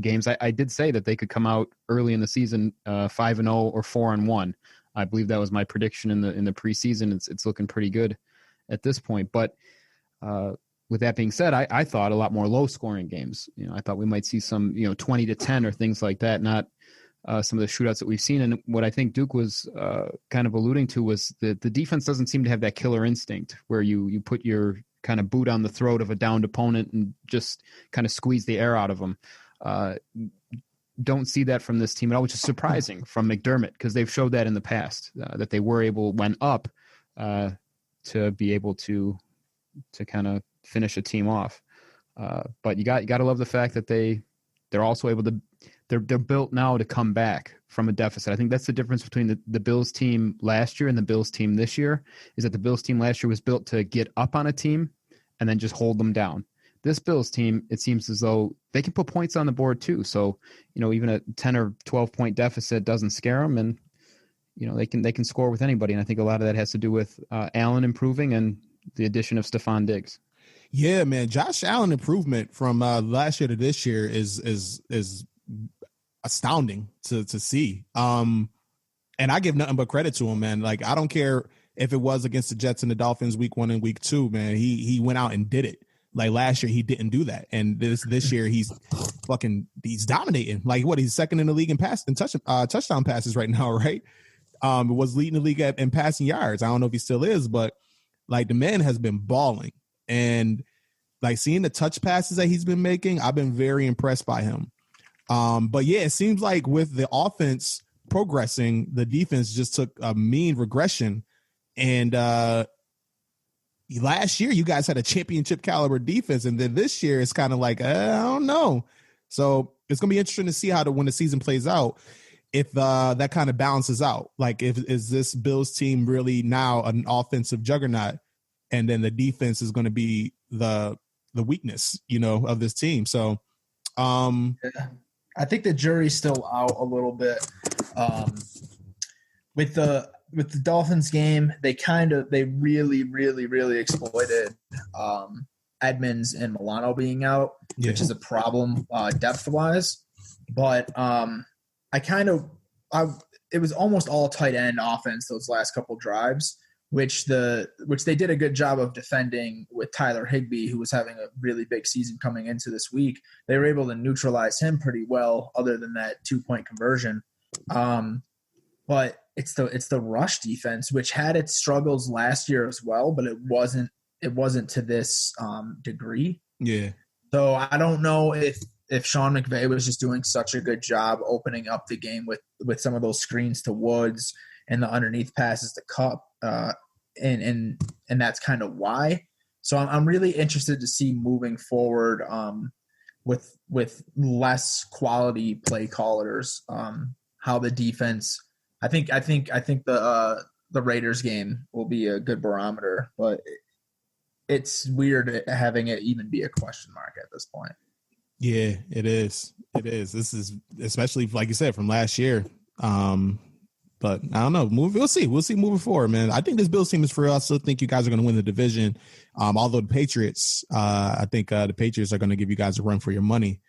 games. I did say that they could come out early in the season 5-0 or 4-1. I believe that was my prediction in the preseason. It's looking pretty good at this point. But with that being said, I thought a lot more low scoring games. I thought we might see some 20-10 or things like that, not some of the shootouts that we've seen. And what I think Duke was kind of alluding to was that the defense doesn't seem to have that killer instinct where you put your kind of boot on the throat of a downed opponent and just kind of squeeze the air out of them. Don't see that from this team at all, which is surprising from McDermott, because they've showed that in the past, that they were able, when up, to be able to kind of finish a team off. But you got to love the fact that they're also able to, they're built now to come back from a deficit. I think that's the difference between the Bills team last year and the Bills team this year, is that the Bills team last year was built to get up on a team and then just hold them down. This Bills team, it seems as though they can put points on the board too. So, even a 10 or 12 point deficit doesn't scare them, and they can score with anybody. And I think a lot of that has to do with Allen improving and the addition of Stephon Diggs. Yeah, man, Josh Allen improvement from last year to this year is astounding to see. And I give nothing but credit to him, man. Like, I don't care if it was against the Jets and the Dolphins week 1 and week 2, man. He went out and did it. Like last year, he didn't do that, and this year he's dominating. Like, what, he's second in the league in touchdown passes right now, right? Was leading the league in passing yards. I don't know if he still is, but like, the man has been balling, and like, seeing the touch passes that he's been making, I've been very impressed by him. But yeah, it seems like with the offense progressing, the defense just took a mean regression, and last year you guys had a championship caliber defense, and then this year it's kind of like, I don't know. So it's gonna be interesting to see when the season plays out, if that kind of balances out. Like, is this Bills team really now an offensive juggernaut, and then the defense is going to be the weakness, of this team. So I think the jury's still out a little bit. With the Dolphins game, they really, really, really exploited Edmonds and Milano being out, which is a problem depth-wise. But it was almost all tight end offense those last couple drives, which they did a good job of defending with Tyler Higbee, who was having a really big season coming into this week. They were able to neutralize him pretty well, other than that 2-point conversion. But it's the rush defense, which had its struggles last year as well, but it wasn't to this degree. Yeah. So I don't know if Sean McVay was just doing such a good job opening up the game with some of those screens to Woods and the underneath passes to Kupp, and that's kind of why. So I'm really interested to see moving forward with less quality play callers, how the defense. I think the Raiders game will be a good barometer, but it's weird having it even be a question mark at this point. Yeah, it is. This is especially, like you said, from last year. But I don't know. We'll see. We'll see moving forward, man. I think this Bills team is for us. I still think you guys are going to win the division. Although the Patriots, I think the Patriots are going to give you guys a run for your money.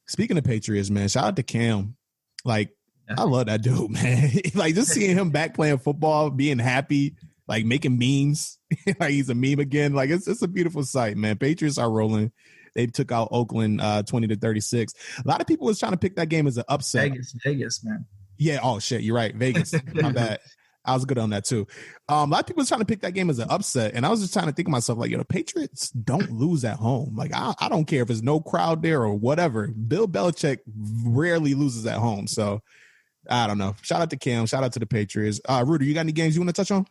Speaking of Patriots, man, shout out to Cam. Like, I love that dude, man. Like, just seeing him back playing football, being happy, like making memes, like he's a meme again. Like, it's a beautiful sight, man. Patriots are rolling. They took out Oakland 20-36. A lot of people was trying to pick that game as an upset. Vegas, man. Yeah. Oh shit, you're right. Vegas. My bad. I was good on that too. A lot of people was trying to pick that game as an upset, and I was just trying to think to myself, like, the Patriots don't lose at home. Like, I don't care if there's no crowd there or whatever. Bill Belichick rarely loses at home. So I don't know. Shout out to Cam. Shout out to the Patriots. Rudy, you got any games you want to touch on?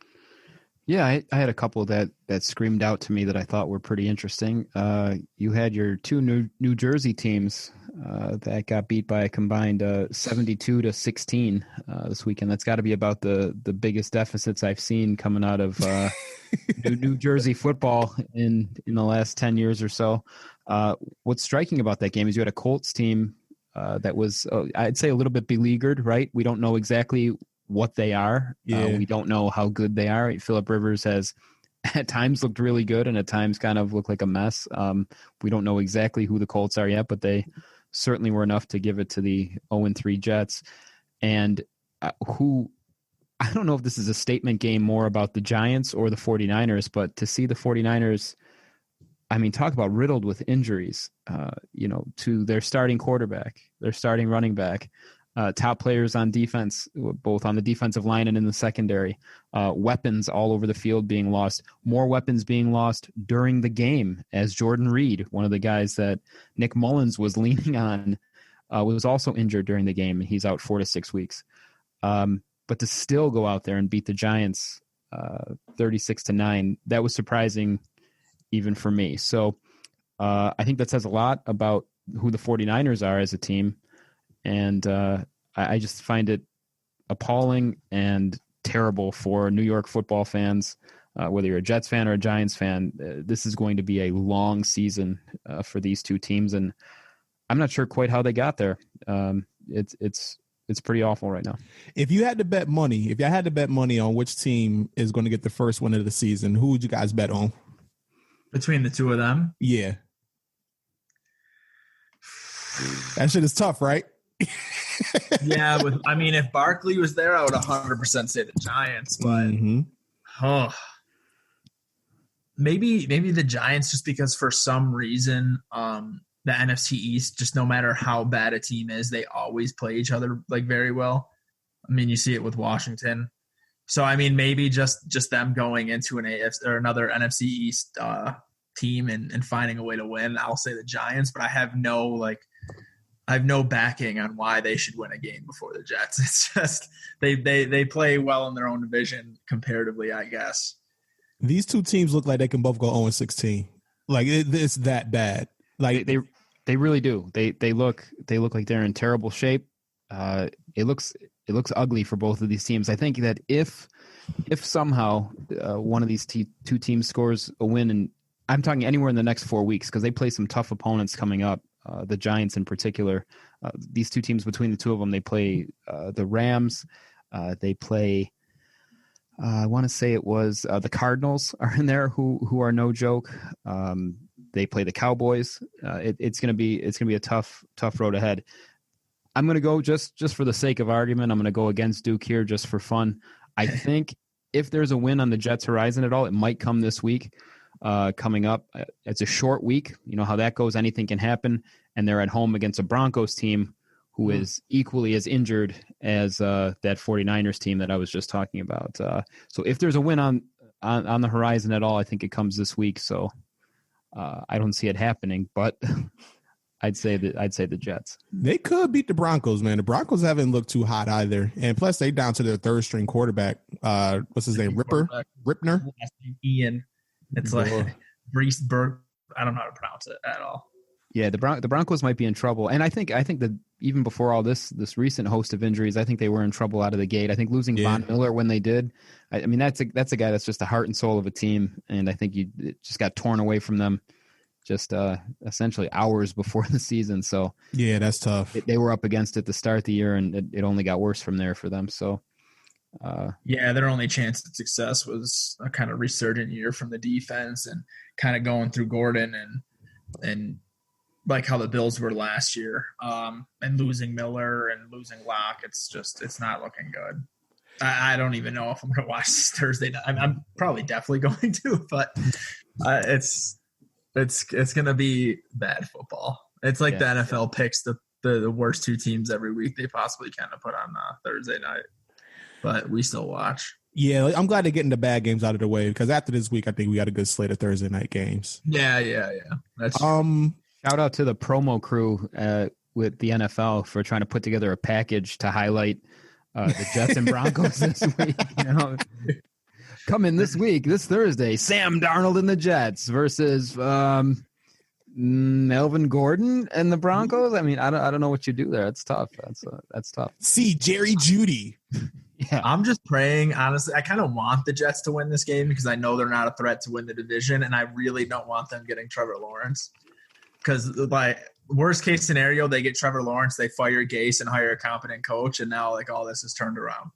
Yeah, I had a couple that screamed out to me that I thought were pretty interesting. You had your two New Jersey teams that got beat by a combined 72-16 this weekend. That's got to be about the biggest deficits I've seen coming out of New Jersey football in the last 10 years or so. What's striking about that game is you had a Colts team that was, I'd say, a little bit beleaguered, right? We don't know exactly what they are. Yeah. We don't know how good they are. Phillip Rivers has at times looked really good and at times kind of looked like a mess. We don't know exactly who the Colts are yet, but they certainly were enough to give it to the 0-3 Jets. And who, I don't know if this is a statement game more about the Giants or the 49ers, but to see the 49ers, I mean, talk about riddled with injuries, to their starting quarterback, their starting running back, top players on defense, both on the defensive line and in the secondary, weapons all over the field being lost, more weapons being lost during the game, as Jordan Reed, one of the guys that Nick Mullins was leaning on, was also injured during the game. He's out 4 to 6 weeks. But to still go out there and beat the Giants 36-9, that was surprising even for me. So I think that says a lot about who the 49ers are as a team. And I just find it appalling and terrible for New York football fans, whether you're a Jets fan or a Giants fan. This is going to be a long season for these two teams, and I'm not sure quite how they got there. It's pretty awful right now. If you had to bet money, on which team is going to get the first win of the season, who would you guys bet on? Between the two of them? Yeah. That shit is tough, right? Yeah, if Barkley was there, I would 100% say the Giants, but maybe the Giants, just because for some reason the NFC East, just no matter how bad a team is, they always play each other like very well. I mean, you see it with Washington. So maybe just them going into an AFC or another NFC East team and finding a way to win. I'll say the Giants, but I have no backing on why they should win a game before the Jets. It's just they play well in their own division comparatively, I guess. These two teams look like they can both go 0-16. Like it's that bad. Like they really do. They look like they're in terrible shape. It looks ugly for both of these teams. I think that if somehow one of these two teams scores a win, and I'm talking anywhere in the next 4 weeks, because they play some tough opponents coming up. The Giants in particular, these two teams, between the two of them, they play the Rams. They play, I want to say it was the Cardinals are in there, who are no joke. They play the Cowboys. It's gonna be a tough road ahead. I'm gonna go just for the sake of argument. I'm gonna go against Duke here just for fun. I think if there's a win on the Jets' horizon at all, it might come this week. Coming up, it's a short week. You know how that goes. Anything can happen, and they're at home against a Broncos team who is equally as injured as that 49ers team that I was just talking about. So if there's a win on the horizon at all, I think it comes this week. So I don't see it happening, but I'd say the Jets. They could beat the Broncos, man. The Broncos haven't looked too hot either, and plus they down to their third string quarterback. What's his name? Ripner. Ian. It's like Brees Burke. I don't know how to pronounce it at all. Yeah, the Broncos might be in trouble, and I think that even before all this recent host of injuries, I think they were in trouble out of the gate. I think losing Von Miller when they did, I mean that's a guy that's just the heart and soul of a team, and I think it just got torn away from them just essentially hours before the season. So yeah, that's tough. They were up against it to start the year, and it only got worse from there for them. So. Their only chance at success was a kind of resurgent year from the defense and kind of going through Gordon and like how the Bills were last year, and losing Miller and losing Locke. It's not looking good. I don't even know if I'm going to watch this Thursday night. I'm probably definitely going to, but it's going to be bad football. It's like the NFL picks the worst two teams every week they possibly can to put on Thursday night. But we still watch. Yeah, I'm glad they're getting the bad games out of the way, because after this week, I think we got a good slate of Thursday night games. Yeah. That's shout out to the promo crew with the NFL for trying to put together a package to highlight the Jets and Broncos this week. Coming this Thursday, Sam Darnold and the Jets versus Melvin Gordon and the Broncos. I mean, I don't know what you do there. It's tough. That's tough. See Jerry Jeudy. Yeah, I'm just praying, honestly. I kind of want the Jets to win this game because I know they're not a threat to win the division, and I really don't want them getting Trevor Lawrence. Because, like, worst case scenario, they get Trevor Lawrence, they fire Gase and hire a competent coach, and now, like, all this is turned around.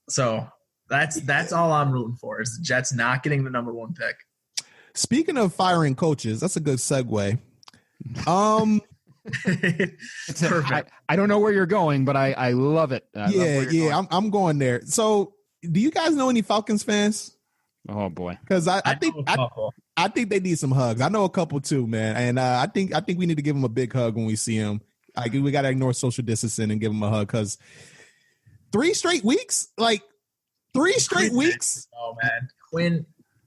So that's all I'm rooting for, is the Jets not getting the number one pick. Speaking of firing coaches, that's a good segue. It's Perfect. I don't know where you're going, but I love it. I'm going there. So, do you guys know any Falcons fans? Oh boy, because I think they need some hugs. I know a couple too, man, and I think we need to give them a big hug when we see them. We got to ignore social distancing and give them a hug because 3 straight weeks, weeks. Oh man, Quinn,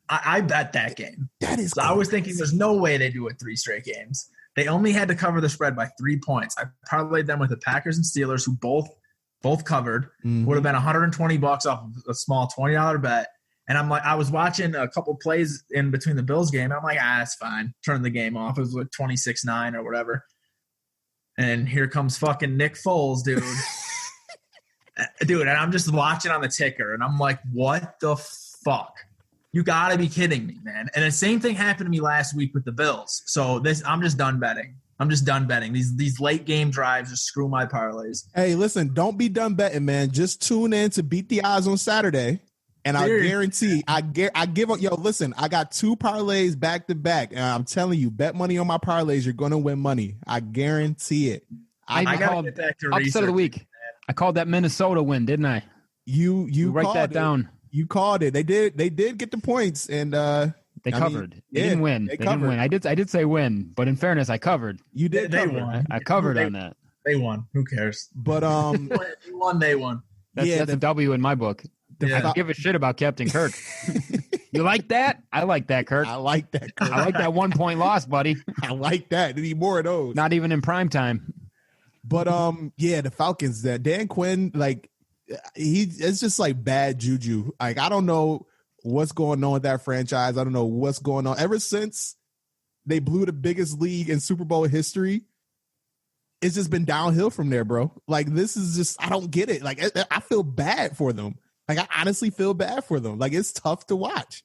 I bet that game. That is. So I was thinking, there's no way they do it 3 straight games. They only had to cover the spread by 3 points. I parlayed them with the Packers and Steelers, who both covered. Mm-hmm. Would have been $120 off of a small $20 bet. And I'm like, I was watching a couple plays in between the Bills game. And I'm like, that's fine. Turn the game off. It was like 26-9 or whatever. And here comes fucking Nick Foles, dude. Dude, and I'm just watching on the ticker, and I'm like, what the fuck? You got to be kidding me, man. And the same thing happened to me last week with the Bills. So I'm just done betting. These late game drives just screw my parlays. Hey, listen, don't be done betting, man. Just tune in to Beat the Odds on Saturday. And I guarantee, I give up. Yo, listen, I got 2 parlays back to back, and I'm telling you, bet money on my parlays, you're gonna win money. I guarantee it. I called get back to upset of the week. I called that Minnesota win, didn't I? You write that down. You called it. They did get the points, and they covered. They didn't win. They didn't win. I did say win, but in fairness, I covered. You did. They cover. won. I covered on that. They won. Who cares? But you won. They won. That's a W in my book. I don't give a shit about Captain Kirk. You like that? I like that, Kirk. I like that, Kirk. I like that 1 point loss, buddy. I like that. Need more of those. Not even in prime time. But the Falcons, that Dan Quinn, it's just like bad juju. Like, I don't know what's going on with that franchise. I don't know what's going on. Ever since they blew the biggest league in Super Bowl history, it's just been downhill from there, bro. Like, this is just, I don't get it. Like, I feel bad for them. Like, I honestly feel bad for them. Like, it's tough to watch.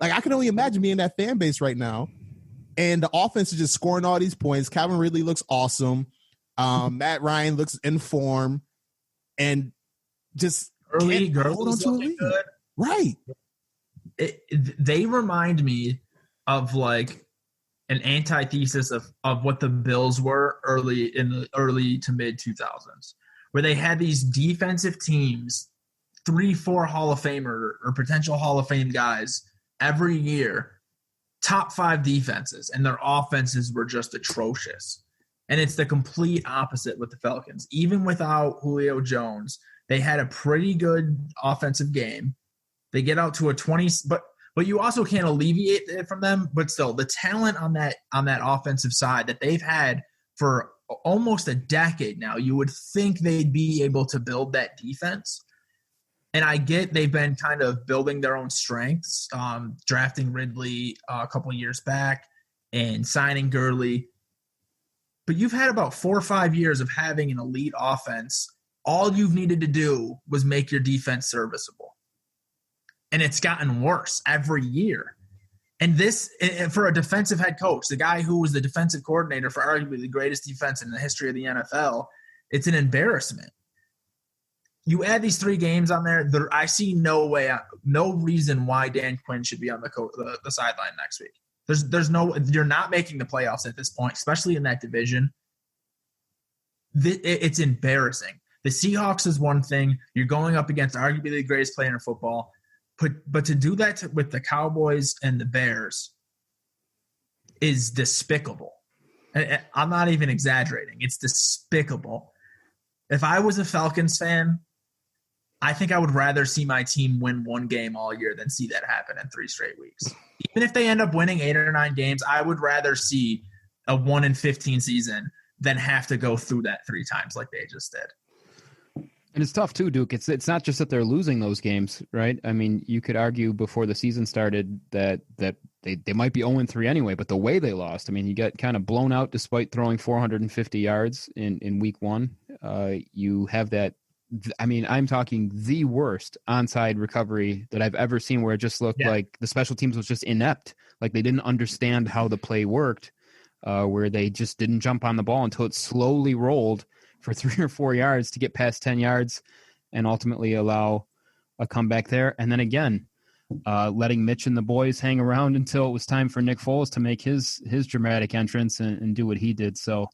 Like, I can only imagine being that fan base right now. And the offense is just scoring all these points. Calvin Ridley looks awesome. Matt Ryan looks in form. And just Gurley's looking good. Right. They remind me of like an antithesis of what the Bills were early to mid 2000s, where they had these defensive teams, 3-4 Hall of Famer or potential Hall of Fame guys every year, top 5 defenses, and their offenses were just atrocious. And it's the complete opposite with the Falcons. Even without Julio Jones, they had a pretty good offensive game. They get out to a 20, but you also can't alleviate it from them. But still, the talent on that offensive side that they've had for almost a decade now, you would think they'd be able to build that defense. And I get they've been kind of building their own strengths, drafting Ridley a couple of years back and signing Gurley. But you've had about 4 or 5 years of having an elite offense. All you've needed to do was make your defense serviceable. And it's gotten worse every year. And this, for a defensive head coach, the guy who was the defensive coordinator for arguably the greatest defense in the history of the NFL, it's an embarrassment. You add these 3 games on there, I see no reason why Dan Quinn should be on the sideline next week. There's no, you're not making the playoffs at this point, especially in that division. It's embarrassing. The Seahawks is one thing. You're going up against arguably the greatest player in football. But to do that with the Cowboys and the Bears is despicable. I'm not even exaggerating. It's despicable. If I was a Falcons fan, I think I would rather see my team win 1 game all year than see that happen in 3 straight weeks. Even if they end up winning 8 or 9 games, I would rather see a 1-15 season than have to go through that 3 times like they just did. And it's tough too, Duke. It's not just that they're losing those games, right? I mean, you could argue before the season started that they might be 0-3 anyway, but the way they lost, I mean, you got kind of blown out despite throwing 450 yards in week 1. You have that. I mean, I'm talking the worst onside recovery that I've ever seen, where it just looked like the special teams was just inept. Like they didn't understand how the play worked, where they just didn't jump on the ball until it slowly rolled for 3 or 4 yards to get past 10 yards and ultimately allow a comeback there. And then again, letting Mitch and the boys hang around until it was time for Nick Foles to make his dramatic entrance and do what he did. So